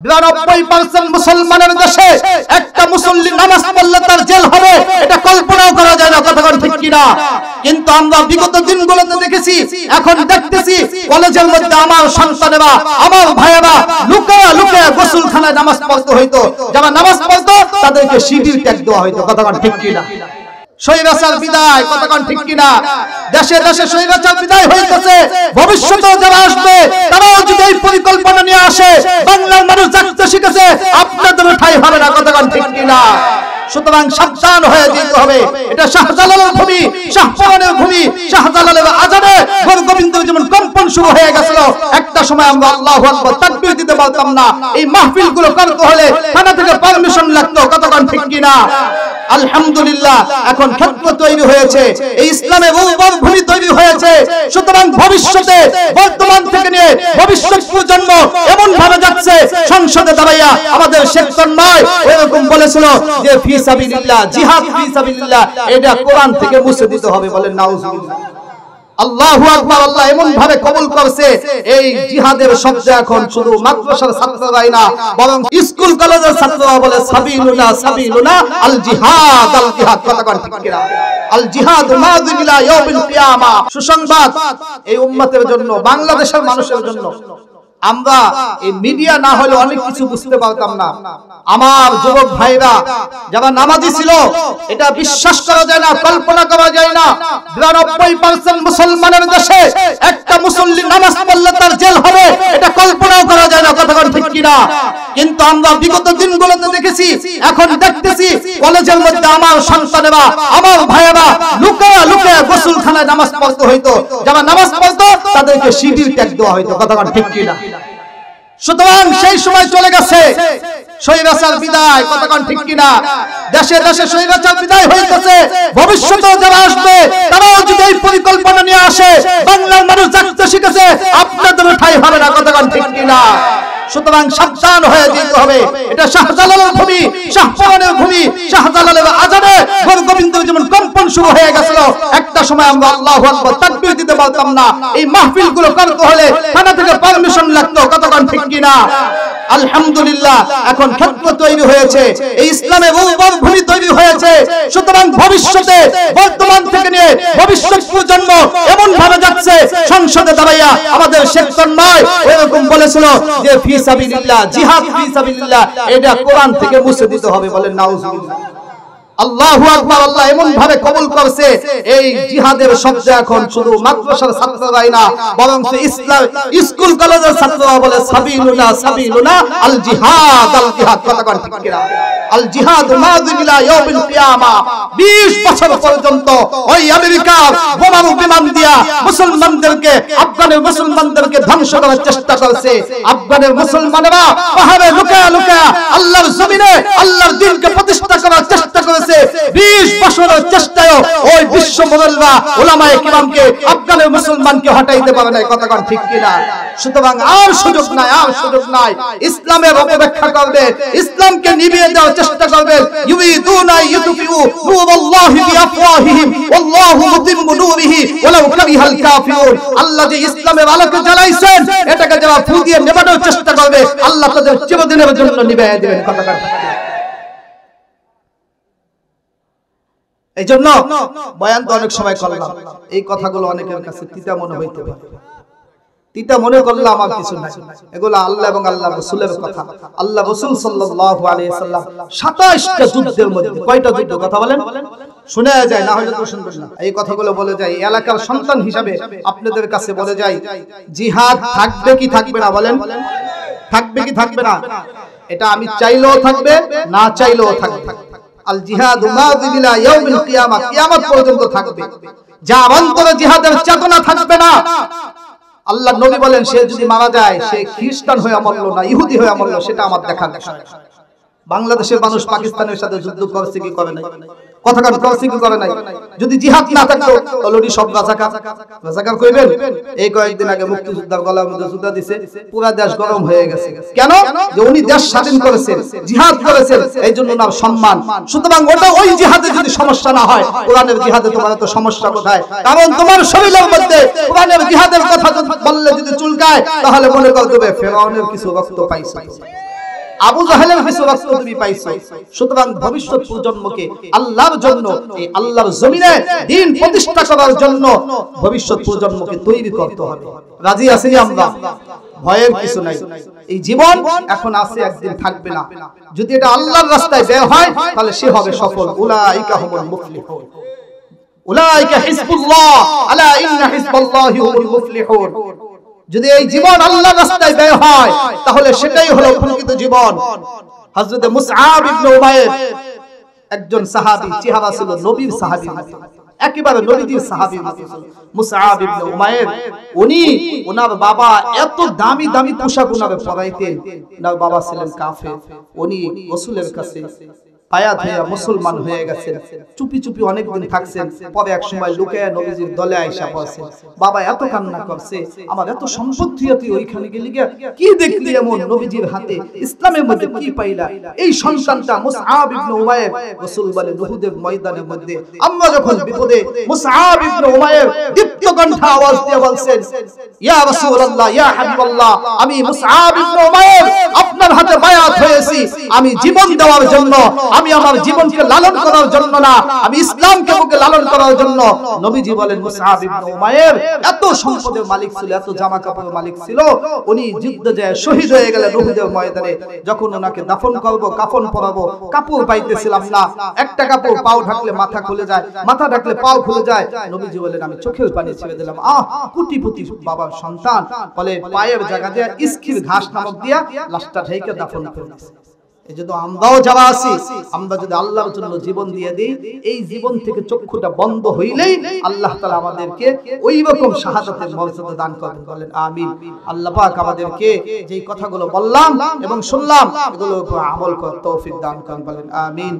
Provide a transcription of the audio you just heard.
92% মুসলমানের দেশে একটা মুসল্লি নামাজ পড়লে তার জেল হবে, এটা কল্পনাও করা যায় না। কথা ঠিক কিনা? কিন্তু আমরা বিগত দিনগুলোতে দেখেছি, এখন দেখতেছি কলেজের মধ্যে আমার সন্তানেরা, আমার ভাইয়েরা লুকায়া লুকায়া গোসলখানায় নামাজ পড়তে হইতো। যারা নামাজ পড়তো তাদেরকে শিবির ট্যাগ দেওয়া হইতো। কথা ঠিক কিনা? শৈবাচার বিদায়। কথা ঠিক কিনা? দেশে দেশে শৈবাচার বিদায় হইতেছে। ভবিষ্যতেও যারা আসবে তারাও যদি এই পরিকল্পনা নিয়ে আসে, বাংলার মানুষ জানতে শিখেছে, আপনাদের ঠাঁই হবে না। কথা ঠিক কিনা? সুতরাং সাবধান হয়ে যেতে হবে। এটা শাহজালালের ভূমি, শাহপরানের ভূমি। শাহজালালের আজানে গোবিন্দের যেমন কম্পন শুরু হয়ে গেছিল, একটা সময় আমরা আল্লাহু আকবার তাকবীর দিতে পারতাম না। এই মাহফিলগুলো করতে হলে থানা থেকে পারমিশন লাগতো। কথা ঠিক কিনা? আলহামদুলিল্লাহ এখন ক্ষেত্র তৈরি হয়েছে, এই ইসলামের উর্বর ভূমি তৈরি হয়েছে। সুতরাং ভবিষ্যতে বর্তমান থেকে নিয়ে ভবিষ্যৎ প্রজন্ম এমন ভাবে যাচ্ছে, সংসদে দাঁড়াইয়া আমাদের সেক্টর নয় এরকম বলেছিল যে ফি সাবিলিল্লাহ, জিহাদ ফি সাবিলিল্লাহ, এটা কোরআন থেকে মুছে দিতে হবে। বলেন নাউজুবিল্লাহ। আল্লাহু আকবার। আল্লাহ এমন ভাবে কবুল করছে, এই জিহাদের শব্দ এখন শুধু মাদ্রাসার ছাত্ররাই না, বরং স্কুল কলেজের ছাত্ররা বলে সাবিলুনা সাবিলুনা আল জিহাদ আল জিহাদ। কথা ঠিক কিনা? আল জিহাদ মাযিন ইলা ইয়াউমিল কিয়ামা। সুসংবাদ এই উম্মতের জন্য, বাংলাদেশের মানুষের জন্য। আমরা এই মিডিয়া না হলে অনেক কিছু বুঝতে পারতাম না। আমার যুবক ভাইরা যারা নামাজি ছিল, এটা বিশ্বাস করা যায় না, কল্পনা করা যায় না। 92% মুসলমানের দেশে একটা মুসল্লি নামাজ পড়লে তার জেল হবে, এটা কল্পনাও করা যায় না। কথা ঠিক কিনা? কিন্তু আমরা বিগত দিনগুলোতে দেখেছি, এখন দেখতেছি কলেজের মধ্যে আমার সন্তানেরা, আমার ভাইয়েরা লুকায়া লুকায়া গোসলখানায় নামাজ পড়তে হইতো। যারা নামাজ পড়তো তাদেরকে শিবির ট্যাগ দেওয়া হইতো। কথা ঠিক কিনা? সুতরাং সেই সময় চলে গেছে, শৈবাচার বিদায়। কথা ঠিক কিনা? দেশে দেশে শৈবাচার বিদায় হইতেছে। ভবিষ্যতেও যারা আসবে তারাও যদি এই পরিকল্পনা নিয়ে আসে, বাংলার মানুষ জানতে শিখেছে, আপনাদের ঠাঁই হবে না। কথা ঠিক কিনা? সুতরাং সাবধান হয়ে যেতে হবে। এটা শাহজালালের ভূমি, শাহপরানের ভূমি। শাহজালালের আজানে গোবিন্দের যেমন কম্পন শুরু হয়ে গেছিল, একটা সময় আমরা আল্লাহু আকবার তাকবীর দিতে পারতাম না। এই মাহফিলগুলো করতে হলে থানা থেকে পারমিশন লাগতো। কথা ঠিক কিনা? আলহামদুলিল্লাহ এখন ক্ষেত্র তৈরি হয়েছে, এই ইসলামের উর্বর ভূমি তৈরি হয়েছে। সুতরাং ভবিষ্যতে বর্তমান থেকে নিয়ে ভবিষ্যৎ প্রজন্ম এমন ভাবে যাচ্ছে, সংসদে দাঁড়াইয়া আমাদের সেক্টর নয় এরকম বলেছিল যে ফি সাবিলিল্লাহ, জিহাদ ফি সাবিলিল্লাহ, এটা কোরআন থেকে মুছে দিতে হবে। বলেন নাউজুবিল্লাহ। আল্লাহু আকবার। আল্লাহ এমন ভাবে কবুল করছে, এই জিহাদের শব্দ এখন শুধু মাদ্রাসার ছাত্ররাই না, বরং ইসলাম স্কুল কলেজের ছাত্ররা বলে সাবিলুনা সাবিলুনা আল জিহাদ আল জিহাদ। কথা ঠিক কিনা? আল জিহাদ মাযিন ইলা ইয়াউমিল কিয়ামা। 20 বছর পর্যন্ত ওই আমেরিকার বোমা বিমান দিয়া মুসলমানদেরকে, আফগানের মুসলমানদেরকে ধ্বংস করার চেষ্টা করছে। আফগানের মুসলমানেরা পাহাড়ে লুকায়া লুকায়া আল্লাহর জমিনে আল্লাহর দ্বীনকে প্রতিষ্ঠা করার চেষ্টা করেছে। 20 বছরের চেষ্টায় ওই বিশ্ব মুসলমান উলামায়ে কিরামকে, আফগানের মুসলমানকে হটাইতে পারে নাই। কথা ঠিক কিনা? সুতরাং আর সুযোগ নাই, আর সুযোগ নাই। ইসলামের অপব্যাখ্যা করবে, ইসলামকে নিভিয়ে দেওয়ার চেষ্টা করবে। ইউরিদুনা ইউতফিউ নূরাল্লাহি বিআফওয়াহিহিম ওয়াল্লাহু মুতিম্মু নূরিহি ওয়ালাউ কারিহাল কাফিরুন। আল্লাহ যে ইসলামের আলোকে জ্বালাইছেন, এটাকে যারা ফু দিয়ে নেভানোর চেষ্টা করবে, আল্লাহ তাদের চিরদিনের জন্য নিভিয়ে দিবেন। কথা এই জন্য বয়ান তো অনেক সময় করলাম, এই কথাগুলো অনেকের কাছে তিতা মনে হইতে পারে। তিতা মনে করলে আমার কিছু নাই, এগুলো আল্লাহ এবং আল্লাহ রাসূলের কথা। আল্লাহ রাসূল সাল্লাল্লাহু আলাইহি সাল্লাম 27টা যুদ্ধের মধ্যে, কয়টা যুদ্ধ কথা বলেন? শুনে যায় না হয়তো শুনবেন না। এই কথাগুলো বলে যায় এলাকার সন্তান হিসাবে আপনাদের কাছে বলে যায়, জিহাদ থাকবে কি থাকবে না? বলেন থাকবে কি থাকবে না? এটা আমি চাইলেও থাকবে, না চাইলেও থাকবে। আল জিহাদ মাযিন ইলা ইয়াউমিল কিয়ামা, কিয়ামত পর্যন্ত থাকবে। যার অন্তরে জিহাদের চেতনা থাকবে না, আল্লাহ নবী বলেন সে যদি মারা যায়, সে খ্রিস্টান হয়ে মরলো না ইহুদি হয়ে মরলো, সেটা আমার দেখার বিষয়। বাংলাদেশের মানুষ পাকিস্তানের সাথে যুদ্ধ করছে কি করে নাই? কথাটা করছে কি করে নাই? যদি জিহাদ না থাকতো অলরেডি সব রাজাকার কইবেন। এই কয়েকদিন আগে মুক্তিযোদ্ধার গলার মধ্যে জুতা দিছে, পুরো দেশ গরম হয়ে গেছে। কেন? যে উনি দেশ স্বাধীন করেছেন, জিহাদ করেছেন, এই জন্য নাম সম্মান। সুতরাং ওটা ওই জিহাদে যদি সমস্যা না হয়, কোরআনের জিহাদে তোমার তো সমস্যা কোথায়? কারণ তোমার শরীরের মধ্যে কোরআনের জিহাদের কথা বললে যদি চুলকায়, তাহলে মনে করবে ফেরাউনের কিছু রক্ত পাইছে। আবু জাহেলের কিছু রক্ত তুমি পাইছো, সুতরাং ভবিষ্যৎ প্রজন্মকে আল্লাহর জন্য, এই আল্লাহর জমিনে দ্বীন প্রতিষ্ঠা করার জন্য ভবিষ্যৎ প্রজন্মকে তৈরি করতে হবে। রাজি আছি আমরা? ভয়ের কিছু নাই। এই জীবন এখন আছে, একদিন থাকবে না। যদি এটা আল্লাহর রাস্তায় বের হয় তাহলে সে হবে সফল। উলাইকা হুমুল মুফলিহুন, উলাইকা হিজবুল্লাহ, আলা ইন্না হিজবাল্লাহি হুমুল মুফলিহুন। যদি এই জীবন আল্লাহর রাস্তায় বের হয় তাহলে সেটাই হলো প্রকৃত জীবন। হযরত মুসআব ইবনে উমাইর একজন সাহাবী, চেহারা ছিল নবীর সাহাবীর মতো, একেবারে নবীর সাহাবীর মতো ছিল মুসআব ইবনে উমাইর। উনি ওনার বাবা এত দামি দামি পোশাক ওনাকে পরাইতেন। ওনার বাবা ছিলেন কাফের। উনি রাসূলের কাছে আয়াত হয়ে মুসলমান হয়ে গেছেন। চুপি চুপি অনেকদিন থাকছেন, পরে এক সময় লুকায়া নবীজির দলে আয়েশা পড়ছে। বাবা এত কান্না করছে, আমার এত সম্পত্তি তুই ওইখানে গেলি গিয়া কি দেখলি এমন নবীজির হাতে, ইসলামের মধ্যে কি পাইলা? এই সন্তানটা মুসআব ইবনে উমাইর, রাসূল বলে উহুদের ময়দানের মধ্যে আমরা যখন বিপদে, মুসআব ইবনে উমাইর দীপ্ত কণ্ঠে আওয়াজ দিয়ে বলছেন, ইয়া রাসূলুল্লাহ, ইয়া হাবিবাল্লাহ, আমি মুসআব ইবনে উমাইর আপনার হাতে বায়াত হয়েছি, আমি জীবন দেওয়ার জন্য, আমি আমার জীবনকে লালন করার জন্য না, আমি ইসলামকে বুকে লালন করার জন্য। নবীজি বলেন মুসআব ইবনে উমাইর এত সম্পদের মালিক ছিল, এত জামা কাপড়ের মালিক ছিল, উনি যুদ্ধে যায় শহীদ হয়ে গেলেন উহুদের ময়দানে। যখন ওনাকে দাফন করব, কাফন পরাবো, কাপড় পাইতেছিলাম না। একটা কাপড় পাও ঢাকলে মাথা খুলে যায়, মাথা ঢাকলে পাও খুলে যায়। নবীজি বলেন আমি চোখের পানি ছেড়ে দিলাম। কোটিপতি বাবার সন্তান বলে পায়ের জায়গা দিয়ে ইস্কির ঘাস নামক দিয়া লাশটা ঢেকে দাফন করে দিয়েছে। এই যদি আমরাও যাওয়া আছি, আমরা যদি আল্লাহর জন্য জীবন দিয়ে দিই, এই জীবন থেকে চক্ষুটা বন্ধ হইলেই আল্লাহ তাআলা আমাদেরকে ওই রকম শাহাদাতের মর্যাদা দান করবেন। বলেন আমিন। আল্লাহ পাক আমাদেরকে যেই কথাগুলো বললাম এবং শুনলাম এগুলোর উপর আমল করার তৌফিক দান করেন। বলেন আমিন।